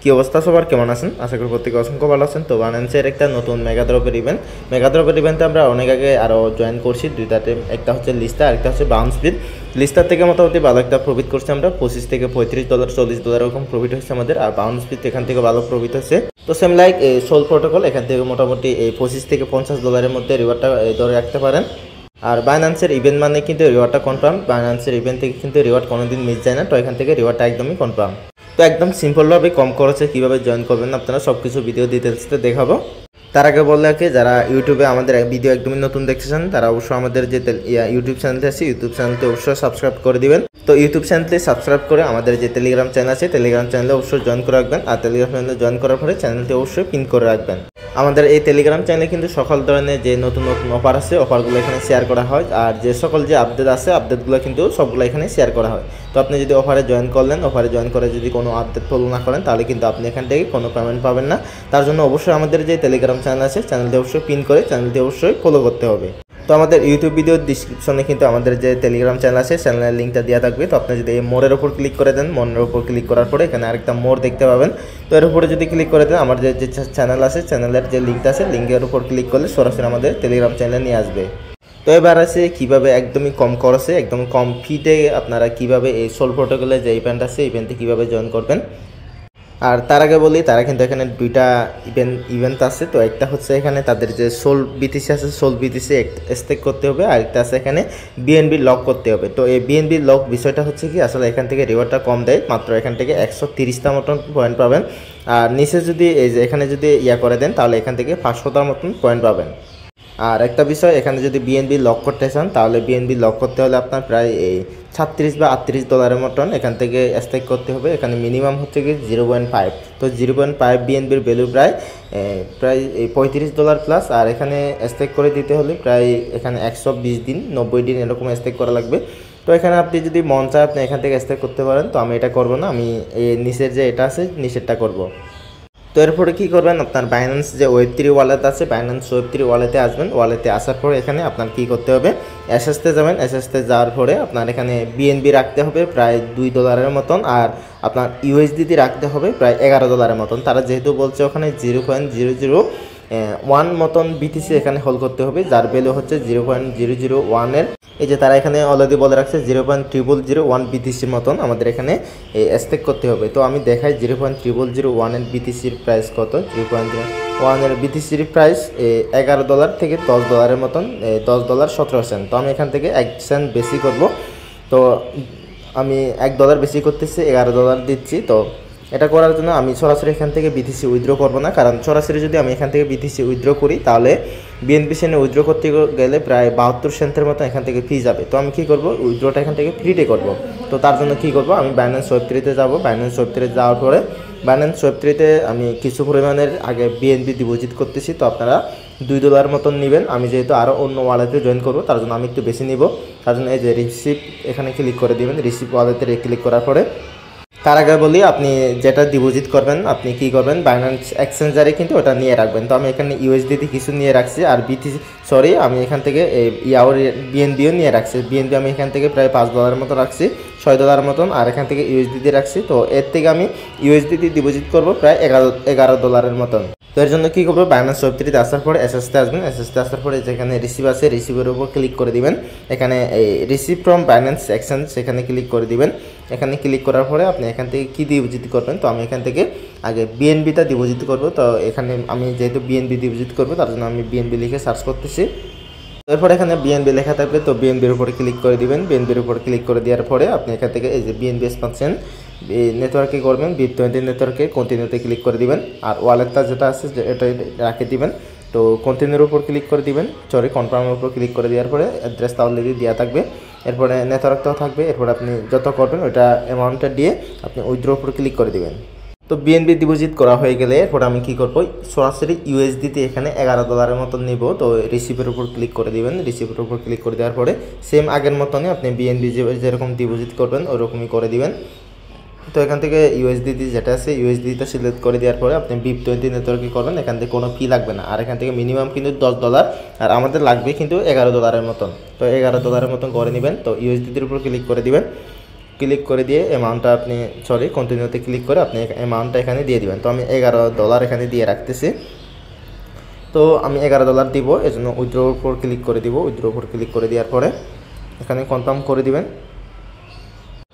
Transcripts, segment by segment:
কি অবস্থা সবার, কেমন আছেন? আশা করি প্রত্যেকে অসংখ্য ভালো আছেন। তো বাইন্যান্সের একটা নতুন মেগাড্রপের ইভেন্টে আমরা অনেক আগে আরও জয়েন করছি দুইটাতে। একটা হচ্ছে লিস্টা আর একটা হচ্ছে বাউন্সপিড। লিস্টার থেকে মোটামুটি ভালো একটা প্রফিট করছি আমরা, $25 থেকে $35 $40 এরকম প্রফিট হচ্ছে আমাদের। আর বাউন্সপিড এখান থেকে ভালো প্রফিট হচ্ছে। তো সেম লাইক সোল প্রোটোকল, এখান থেকে মোটামুটি এই $25 থেকে $50 মধ্যে রিওয়ার্ডটা ধরে রাখতে পারেন। আর বাইন্যান্সের ইভেন্ট মানে কিন্তু রিওয়ার্ডটা কনফার্ম। বাইন্যান্সের ইভেন্ট থেকে কিন্তু রিওয়ার্ড কোনোদিন মিস যায় না। তো এখান থেকে রিওয়ার্ডটা একদমই কনফার্ম। তো একদম সিম্পলভাবে কম খরচে কীভাবে জয়েন করবেন আপনারা সব কিছু ভিডিও ডিটেলসতে দেখাবো। তার আগে বললে কি, যারা ইউটিউবে আমাদের ভিডিও একদমই নতুন দেখতেছেন তারা অবশ্যই আমাদের যে ইউটিউব চ্যানেলটি আছে ইউটিউব চ্যানেলটি অবশ্যই সাবস্ক্রাইব করে দিবেন। তো ইউটিউব চ্যানেলটি সাবস্ক্রাইব করে আমাদের যে টেলিগ্রাম চ্যানেল আছে টেলিগ্রাম চ্যানেলে অবশ্যই জয়েন করে রাখবেন। আর টেলিগ্রাম চ্যানেলে জয়েন করার পরে চ্যানেলটি অবশ্যই পিন করে রাখবেন। আমাদের এই টেলিগ্রাম চ্যানেলে কিন্তু সকল ধরনের যে নতুন নতুন অফার আছে অফারগুলো এখানে শেয়ার করা হয়। আর যে সকল যে আপডেট আছে আপডেটগুলো কিন্তু সবগুলো এখানে শেয়ার করা হয়। তো আপনি যদি অফারে জয়েন করলেন, অফারে জয়েন করে যদি কোনো আপডেট ফলো না করেন তাহলে কিন্তু আপনি এখান থেকে কোনো পেমেন্ট পাবেন না। তার জন্য অবশ্যই আমাদের যে টেলিগ্রাম চ্যানেল আছে চ্যানেলটি অবশ্যই পিন করে চ্যানেলটি অবশ্যই ফলো করতে হবে। তো আমাদের ইউটিউব ভিডিওর ডিসক্রিপশনে কিন্তু আমাদের যে টেলিগ্রাম চ্যানেল আছে চ্যানেলের লিঙ্কটা দেওয়া থাকবে। তো আপনি যদি এই মোড়ের উপর ক্লিক করে দেন, মোড়ের উপর ক্লিক করার পরে এখানে আরেকটা মোড় দেখতে পাবেন। তো এর উপরে যদি ক্লিক করে দেন আমার যে চ্যানেল আছে চ্যানেলের যে লিঙ্কটা আছে লিঙ্কের উপর ক্লিক করলে সরাসরি আমাদের টেলিগ্রাম চ্যানেলে নিয়ে আসবে। তো এবার আছে কীভাবে একদমই কম খরচে একদম কম ফিতে আপনারা কীভাবে এই সোল প্রোটোকলের যে ইভেন্ট আছে ইভেন্টে কীভাবে জয়েন করবেন। আর তার আগে বলি, তারা কিন্তু এখানে দুইটা ইভেন্ট আছে। তো একটা হচ্ছে এখানে তাদের যে সোল বিটিসি আছে সোল বিটিসি স্টেক করতে হবে, আর একটা আছে এখানে বিএনবি লক করতে হবে। তো এই বিএনবি লক বিষয়টা হচ্ছে কি, আসলে এখান থেকে রিওয়ার্ডটা কম দেয়, মাত্র এখান থেকে 130টা মতন পয়েন্ট পাবেন। আর নিচে যদি এই যে এখানে যদি করে দেন তাহলে এখান থেকে 500টার মতন পয়েন্ট পাবেন। আর একটা বিষয়, এখানে যদি বিএনবি লক করতে চান তাহলে বিএনবি লক করতে হলে আপনার প্রায় এই $36 বা $38 মতন এখান থেকে স্টেক করতে হবে। এখানে মিনিমাম হচ্ছে কি 0.5। তো 0.5 বিএনবির ভ্যালু প্রায় $35 প্লাস। আর এখানে স্টেক করে দিতে হলে প্রায় এখানে 120 দিন 90 দিন এরকম স্টেক করা লাগবে। তো এখানে আপনি যদি মন চায় আপনি এখান থেকে স্টেক করতে পারেন। তো আমি এটা করবো না, আমি এই নিচের যে এটা আছে নিচেরটা করব। তো এরপরে কী করবেন, আপনার বাইন্যান্স যে Web3 ওয়ালেট আছে বাইন্যান্স Web3 ওয়ালেটে আসবেন। ওয়ালেটে আসার পরে এখানে আপনার কী করতে হবে, এসএসতে যাবেন। এসএসতে যাওয়ার পরে আপনার এখানে বিএনবি রাখতে হবে প্রায় $2 মতন। আর আপনার ইউএসডিটি রাখতে হবে প্রায় $11 মতন। তারা যেহেতু বলছে ওখানে 0.001 মতন বিটিসি এখানে হোল্ড করতে হবে, যার ভ্যালু হচ্ছে 0.001 এই যে তারা এখানে অলরেডি বলে রাখছে 0.0001 বিটিসির মতন আমাদের এখানে স্টেক করতে হবে। তো আমি দেখাই 0.0001 এর বিটিসির প্রাইস কত। 0.01 এর বিটিসির প্রাইস $11 থেকে $10 মতন, $10.17। তো আমি এখান থেকে 1 সেন্ট বেশি করব। তো আমি $1 বেশি করতেছি, $11 দিচ্ছি। তো এটা করার জন্য আমি সরাসরি এখান থেকে বিটিসি উইথড্র করব না, কারণ সরাসরি যদি আমি এখান থেকে বিটিসি উইথড্র করি তাহলে বিএনপি সেনে উইথড্র করতে গেলে প্রায় 72 সেন্টের মতো এখান থেকে ফি যাবে। তো আমি কী করব, উইথড্রটা এখান থেকে ফ্রিতে করব। তো তার জন্য কী করব, আমি বাইন্যান্স Web3-তে যাব। বাইন্যান্স Web3 যাওয়ার পরে বাইন্যান্স Web3-তে আমি কিছু পরিমাণের আগে বিএনপি ডিপোজিট করতেছি। তো আপনারা $2 মতন নেবেন। আমি যেহেতু আরও অন্য ওয়ালেটে জয়েন করব তার জন্য আমি একটু বেশি নিব। তার জন্য এই যে রিসিভ এখানে ক্লিক করে দেবেন। রিসিভ ওয়ালেটে ক্লিক করার পরে তার আগে বলি, আপনি যেটা ডিপোজিট করবেন আপনি কী করবেন, বাইন্যান্স এক্সচেঞ্জারে কিন্তু ওটা নিয়ে রাখবেন। তো আমি এখানে ইউএসডিতে কিছু নিয়ে রাখছি, আর আমি এখান থেকে বিএনবিও নিয়ে রাখছি। বিএনবি আমি এখান থেকে প্রায় $5 মতো রাখছি, $6 মতন। আর এখান থেকে ইউএসডিতে রাখছি। তো এর থেকে আমি ইউএসডিতে ডিপোজিট করব প্রায় $11 মতন। তো এর জন্য কী করবো, বাইন্যান্স Web3-তে আসার পরে এসএসতে আসবেন। এসএসতে আসার পরে যেখানে রিসিভ আছে রিসিভের উপর ক্লিক করে দিবেন। এখানে এই রিসিভ ফ্রম বাইন্যান্স এক্সচেঞ্জ সেখানে ক্লিক করে দিবেন। এখানে ক্লিক করার পরে আপনি এখান থেকে কী ডিপোজিট করবেন। তো আমি এখান থেকে আগে বিএনবিটা ডিপোজিট করব। তো এখানে আমি যেহেতু বিএনবি ডিপোজিট করবো তার জন্য আমি বিএনবি লিখে সার্চ করতেছি। এরপর এখানে বিএনবি লেখা থাকবে, তো বিএনবির উপরে ক্লিক করে দিবেন। বিএনবির উপর ক্লিক করে দেওয়ার পরে আপনি এখান থেকে এই যে বিএনবি পাচ্ছেন নেটওয়ার্কে করবেন, BIP20 নেটওয়ার্কে কন্টিনিউতে ক্লিক করে দিবেন। আর ওয়ালেটটা যেটা আছে এটা রাখে দিবেন। তো কন্টিনিউর উপর ক্লিক করে দিবেন, কনফার্মের উপর ক্লিক করে দেওয়ার পরে অ্যাড্রেসটা অলরেডি দেওয়া থাকবে। এরপরে নেটওয়ার্কটাও থাকবে। এরপরে আপনি যত করবেন ওইটা অ্যামাউন্টটা দিয়ে আপনি উইথড্র উপর ক্লিক করে দিবেন। তো বিএনবি ডিপোজিট করা হয়ে গেলে এরপর আমি কী করবো, সরাসরি ইউএসডিতে এখানে $11 মতন নেব। তো রিসিভের উপর ক্লিক করে দিবেন। রিসিভের উপর ক্লিক করে দেওয়ার পরে সেম আগের মতনই আপনি বিএনবি যেরকম ডিপোজিট করবেন ওরকমই করে দিবেন। তো এখান থেকে ইউএসডিটি যেটা আছে ইউএসডিটা সিলেক্ট করে দেওয়ার পরে আপনি BIP20 নেটওয়ার্কে করবেন। এখান থেকে কোনো ফি লাগবে না। আর এখান থেকে মিনিমাম কিন্তু $10, আর আমাদের লাগবে কিন্তু $11 মতন। তো $11 মতন করে নেবেন। তো ইউএসডিটির উপর ক্লিক করে দিবেন। ক্লিক করে দিয়ে অ্যামাউন্টটা আপনি কন্টিনিউতে ক্লিক করে আপনি অ্যামাউন্টটা এখানে দিয়ে দিবেন। তো আমি $11 এখানে দিয়ে রাখতেছি। তো আমি $11 দিব, এজন্য উইথড্রোর উপর ক্লিক করে দিব। উইথড্রোর উপর ক্লিক করে দেওয়ার পরে এখানে কনফার্ম করে দিবেন।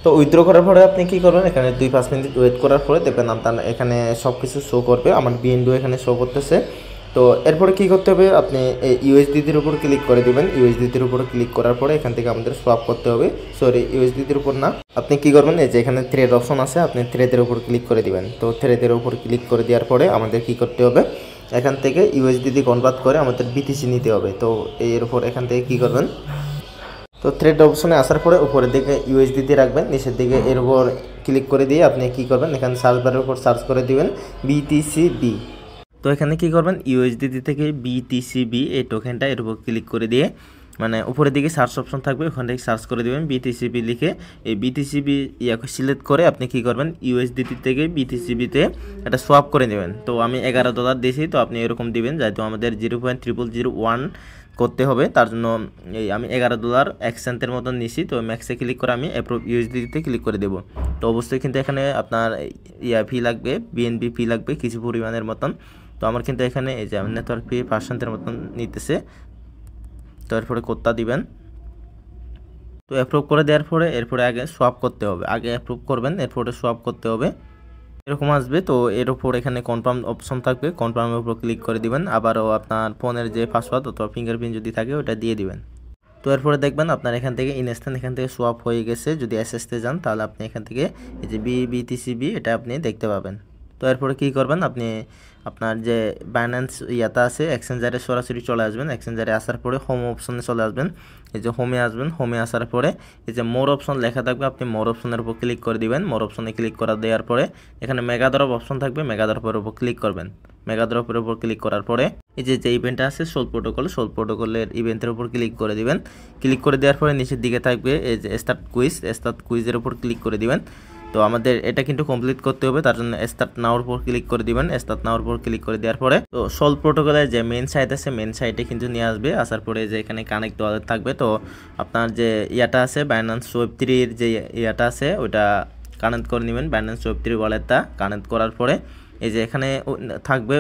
তো উইথড্র করার পরে আপনি কী করবেন, এখানে 2-5 মিনিট ওয়েট করার পরে দেখবেন আপনার এখানে সব কিছু শো করবে। আমার বিএনবি এখানে শো করতেছে। তো এরপরে কী করতে হবে, আপনি এই ইউএসডিটির উপর ক্লিক করে দিবেন। ইউএসডিটির উপর ক্লিক করার পরে এখান থেকে আমাদের সোয়াপ করতে হবে, ইউএসডিটির উপর না। আপনি কী করবেন, এই যে এখানে থ্রেড অপশন আছে, আপনি থ্রেডের উপর ক্লিক করে দিবেন। তো থ্রেডের উপর ক্লিক করে দেওয়ার পরে আমাদের কী করতে হবে, এখান থেকে ইউএসডিটি কনভার্ট করে আমাদের বিটিসি নিতে হবে। তো এর উপর এখান থেকে কী করবেন, তো থ্রেড অপশনে আসার পরে উপরের দিকে ইউএসডিটি রাখবেন, নিচের দিকে এর উপর ক্লিক করে দিয়ে আপনি কী করবেন, এখানে সার্চ বারের উপর সার্চ করে দিবেন বিটিসিবি। তো এখানে কী করবেন, ইউএসডিটি থেকে বিটিসিবি এই টোকেনটা এর উপর ক্লিক করে দিয়ে মানে উপরের দিকে সার্চ অপশন থাকবে, ওখান থেকে সার্চ করে দেবেন বিটিসিবি লিখে। এই বিটিসিবি সিলেক্ট করে আপনি কী করবেন, ইউএসডিটি থেকে বিটিসিবিতে এটা সোয়াপ করে নেবেন। তো আমি $11 দিয়েছি, তো আপনি এরকম দিবেন, যেহেতু আমাদের 0.0001 করতে হবে, তার জন্য এই আমি $11 1 সেন্টের মতন নিছি। তো ম্যাক্সে ক্লিক করে আমি অ্যাপ্রুভ ইউএসডিতে ক্লিক করে দেবো। তো অবশ্যই কিন্তু এখানে আপনার ফি লাগবে, বিএনবি ফি লাগবে কিছু পরিমাণের মতন। তো আমার কিন্তু এখানে এই যে নেটওয়ার্ক ফি 5 সেন্টের মতন নিতেছে। তো এরপরে কোডটা দিবেন। তো অ্যাপ্রুভ করে দেওয়ার পরে এরপরে আগে সোয়াপ করতে হবে, আগে অ্যাপ্রুভ করবেন এরপরে সোয়াপ করতে হবে, এরকম আসবে। তো এর উপর এখানে কনফার্ম অপশন থাকবে, কনফার্মের উপর ক্লিক করে দিবেন। আবারও আপনার ফোনের যে পাসওয়ার্ড অথবা ফিঙ্গারপ্রিন্ট যদি থাকে ওটা দিয়ে দিবেন। তো এরপরে দেখবেন আপনার এখান থেকে ইনস্ট্যান্ট এখান থেকে সোয়াপ হয়ে গেছে। যদি এসএসতে যান তাহলে আপনি এখান থেকে এই যে বিটিসিবি এটা আপনি দেখতে পাবেন। তো এরপরে কী করবেন, আপনি আপনার যে বাইন্যান্স ইয়াটা আছে এক্সচেঞ্জারে সরাসরি চলে আসবেন। এক্সচেঞ্জারে আসার পরে হোম অপশনে চলে আসবেন। এই যে হোমে আসবেন, হোমে আসার পরে এই যে মোর অপশন লেখা থাকবে, আপনি মোর অপশনের উপর ক্লিক করে দিবেন। মোর অপশনে ক্লিক করা দেওয়ার পরে এখানে মেগাড্রপ অপশন থাকবে, মেগাড্রপের উপর ক্লিক করবেন। মেগাড্রপের উপর ক্লিক করার পরে এই যে ইভেন্টটা আছে সোল প্রোটোকলের ইভেন্টের উপর ক্লিক করে দিবেন। ক্লিক করে দেওয়ার পরে নিচের দিকে থাকবে এই যে স্টার্ট কুইজের উপর ক্লিক করে দিবেন। তো আমাদের এটা কিন্তু কমপ্লিট করতে হবে, তার জন্য স্টার্ট নাওর উপর ক্লিক করে দিবেন। স্টার্ট নাওর উপর ক্লিক করে দেওয়ার পরে তো সোল প্রোটোকলের যে মেন সাইট আছে মেন সাইটে কিন্তু নিয়ে আসবে। আসার পরে যে এখানে কানেক্ট ওয়ালেট থাকবে, তো আপনার যে ইয়াটা আছে বাইন্যান্স ওয়েব3 যে ইয়াটা আছে ওটা কানেক্ট করে নেবেন। বাইন্যান্স ওয়েব3 ওয়ালেটটা কানেক্ট করার পরে এই যে এখানে থাকবে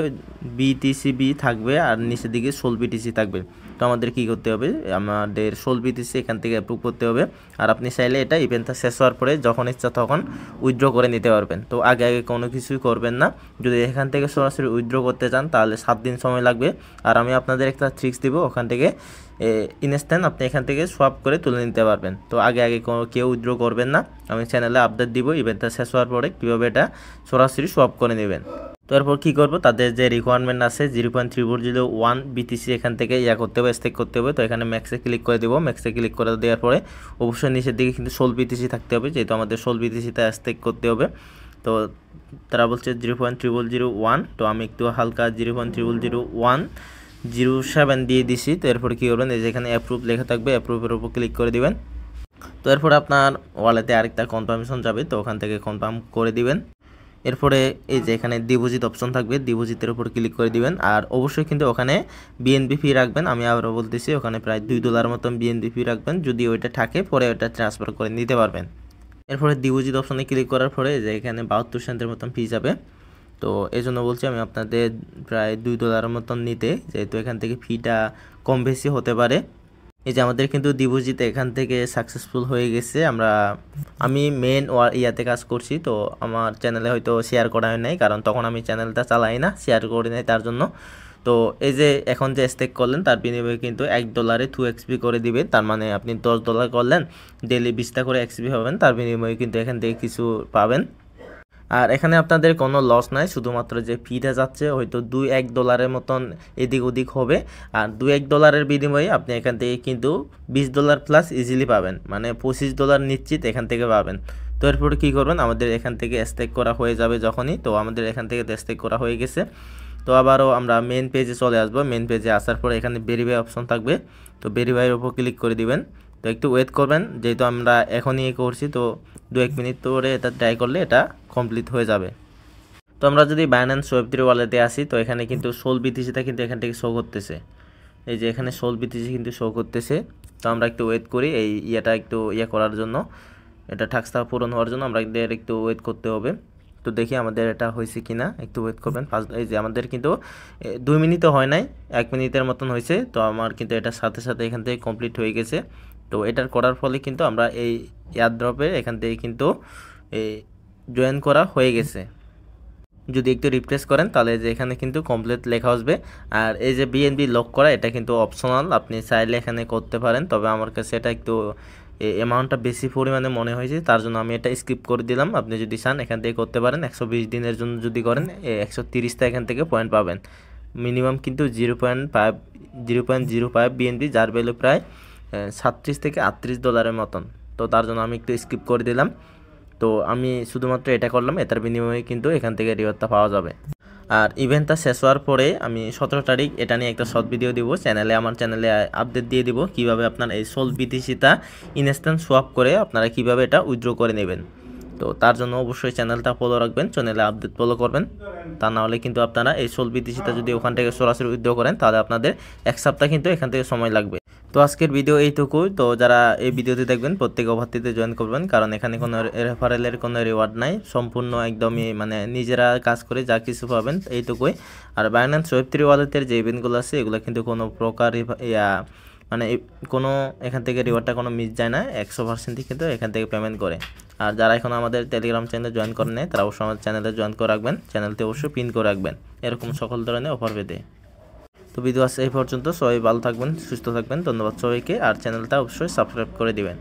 বিটিসিবি থাকবে আর নিচের দিকে সোল বিটিসি থাকবে। তো আমাদের কী করতে হবে, আমাদের সোল বিটিসি এখান থেকে অ্যাপ্রুভ করতে হবে। আর আপনি চাইলে এটা ইভেন্টটা শেষ হওয়ার পরে যখন ইচ্ছা তখন উইথড্র করে নিতে পারবেন। তো আগে কোনো কিছুই করবেন না। যদি এখান থেকে সরাসরি উইথড্র করতে চান তাহলে 7 দিন সময় লাগবে। আর আমি আপনাদের একটা ট্রিক্স দিব, ওখান থেকে ইনস্ট্যান্ট আপনি এখান থেকে সোয়াপ করে তুলে নিতে পারবেন। তো আগে কেউ উইথড্র করবেন না। আমি চ্যানেলে আপডেট দিব ইভেন্টটা শেষ হওয়ার পরে কীভাবে এটা সরাসরি সোয়াপ করে নেবেন। তো এরপর কী করবো, তাদের যে রিকোয়ারমেন্ট আছে 0.3401 বিটিসি এখান থেকে করতে হবে, স্টেক করতে হবে। তো এখানে ম্যাক্সে ক্লিক করে দেবো। ম্যাক্সে ক্লিক করে দেওয়ার পরে অবশ্যই নিচের দিকে কিন্তু সোল বিটিসি থাকতে হবে, যেহেতু আমাদের সোল বিটিসিতে স্টেক করতে হবে। তো তারা বলছে 0.3001, তো আমি একটু হালকা 0.000107 দিয়ে দিছি। তো এরপরে কী করবেন, এই যে এখানে অ্যাপ্রুভ লেখা থাকবে, অ্যাপ্রুভের উপর ক্লিক করে দিবেন। তো এরপরে আপনার ওয়ালেটে আরেকটা কনফার্মেশন যাবে, তো ওখান থেকে কনফার্ম করে দিবেন। এরপরে এই যে এখানে ডিপোজিট অপশন থাকবে, ডিপোজিটের উপর ক্লিক করে দিবেন। আর অবশ্যই কিন্তু ওখানে বিএনবি ফি রাখবেন। আমি আবারও বলতেছি ওখানে প্রায় $2 মতন বিএনবি ফি রাখবেন। যদি ওইটা থাকে পরে ওইটা ট্রান্সফার করে নিতে পারবেন। এরপরে ডিপোজিট অপশনে ক্লিক করার পরে যে এখানে 72 সেন্টের মতন ফি যাবে। তো এই জন্য বলছি আমি আপনাদের প্রায় $2 মতন নিতে, যেহেতু এখান থেকে ফিটা কম বেশি হতে পারে। এই যে আমাদের কিন্তু ডিপোজিট এখান থেকে সাকসেসফুল হয়ে গেছে। আমি মেন ইয়াতে কাজ করছি, তো আমার চ্যানেলে হয়তো শেয়ার করা হয় নাই, কারণ তখন আমি চ্যানেলটা চালাই না, শেয়ার করি নাই তার জন্য। তো এই যে এখন যে স্টেক করলেন তার বিনিময়ে কিন্তু $1 2 এক্সপি করে দিবে। তার মানে আপনি $10 করলেন, ডেলি 20টা করে এক্সপি পাবেন, তার বিনিময়ে কিন্তু এখান থেকে কিছু পাবেন। আর এখানে আপনাদের কোনো লস নাই, শুধুমাত্র যে ফিটা যাচ্ছে হয়তো $2-1 মতন এদিক ওদিক হবে। আর $2-1 বিনিময়ে আপনি এখান থেকে কিন্তু $20 প্লাস ইজিলি পাবেন, মানে $25 নিশ্চিত এখান থেকে পাবেন। তো এরপরে কী করবেন, আমাদের এখান থেকে স্টেক করা হয়ে যাবে যখনই, তো আমাদের এখান থেকে স্টেক করা হয়ে গেছে। তো আবারও আমরা মেন পেজে চলে আসবো। মেন পেজে আসার পরে এখানে ভেরিফাই অপশন থাকবে, তো ভেরিফাইয়ের উপর ক্লিক করে দিবেন। তো একটু ওয়েট করবেন, যেহেতু আমরা এখনই করছি, তো 2-1 মিনিট পরে এটা ট্রাই করলে এটা কমপ্লিট হয়ে যাবে। তো আমরা যদি বাইন্যান্স ওয়েব3 ওয়ালেটে আসি, তো এখানে কিন্তু সোল বিটিসিটা কিন্তু এখান থেকে শো করতেছে। এই যে এখানে সোল বিটিসি কিন্তু শো করতেছে। তো আমরা একটু ওয়েট করি এই ইয়েটা একটু করার জন্য। এটা টাস্কটা পূরণ হওয়ার জন্য আমাদের একটু ওয়েট করতে হবে। তো দেখি আমাদের এটা হয়েছে কিনা, একটু ওয়েট করবেন। এই যে আমাদের কিন্তু 2 মিনিটও হয় নাই, 1 মিনিটের মতন হয়েছে। তো আমার কিন্তু এটার সাথে সাথে এখান থেকে কমপ্লিট হয়ে গেছে। তো এটার করার ফলে কিন্তু আমরা এই এয়ারড্রপে এখান থেকে কিন্তু জয়েন করা হয়ে গেছে। যদি একটু রিফ্রেশ করেন তাহলে যে এখানে কিন্তু কমপ্লিট লেখা আসবে। আর এই যে বিএনবি লক করা, এটা কিন্তু অপশনাল, আপনি চাইলে এখানে করতে পারেন। তবে আমার কাছে এটা একটু অ্যামাউন্টটা বেশি পরিমাণে মনে হয়েছে, তার জন্য আমি এটা স্কিপ করে দিলাম। আপনি যদি চান এখান থেকে করতে পারেন। 120 দিনের জন্য যদি করেন 130টা এখান থেকে পয়েন্ট পাবেন। মিনিমাম কিন্তু 0.05 বিএনবি, যার ভ্যালু প্রায় 37 থেকে $38 মতন। তো তার জন্য আমি একটু স্কিপ করে দিলাম। তো আমি শুধুমাত্র এটা করলাম, এটার বিনিময়ে কিন্তু এখান থেকে রিওয়ার্ডটা পাওয়া যাবে। আর ইভেন্টটা শেষ হওয়ার পরে আমি 17 তারিখ এটা নিয়ে একটা শর্ট ভিডিও দিব চ্যানেলে, আমার চ্যানেলে আপডেট দিয়ে দিব কীভাবে আপনার এই সোল বিটিসিটা ইনস্ট্যান্ট সোয়াপ করে আপনারা কীভাবে এটা উইথড্র করে নেবেন। তো তার জন্য অবশ্যই চ্যানেলটা ফলো রাখবেন, চ্যানেলে আপডেট ফলো করবেন। তা না হলে কিন্তু আপনারা এই সোল বিটিসিটা যদি ওখান থেকে সরাসরি উইথড্র করেন তাহলে আপনাদের 1 সপ্তাহ কিন্তু এখান থেকে সময় লাগবে। তো আজকের ভিডিও এইটুকুই। তো যারা এই ভিডিওটি দেখবেন প্রত্যেক ওভারটিতে জয়েন করবেন, কারণ এখানে কোনো রেফারেলের কোনো রিওয়ার্ড নাই, সম্পূর্ণ একদমই মানে নিজেরা কাজ করে যা কিছু পাবেন এইটুকুই। আর বাইন্যান্স ওয়েব3 ওয়ালেটের যে ইভেন্টগুলো আছে এগুলো কিন্তু কোনো প্রকার মানে কোনো এখান থেকে রিওয়ার্ডটা কোনো মিস যায় না, 100%ই কিন্তু এখান থেকে পেমেন্ট করে। আর যারা এখন আমাদের টেলিগ্রাম চ্যানেলে জয়েন করেন নাই তারা অবশ্যই আমাদের চ্যানেলে জয়েন করে রাখবেন, চ্যানেলটি অবশ্যই পিন করে রাখবেন এরকম সকল ধরনের অফার পেতে। তো ভিডিও আছে এই পর্যন্ত, সবাই ভালো থাকবেন, সুস্থ থাকবেন, ধন্যবাদ সবাইকে। আর চ্যানেলটা অবশ্যই সাবস্ক্রাইব করে দিবেন।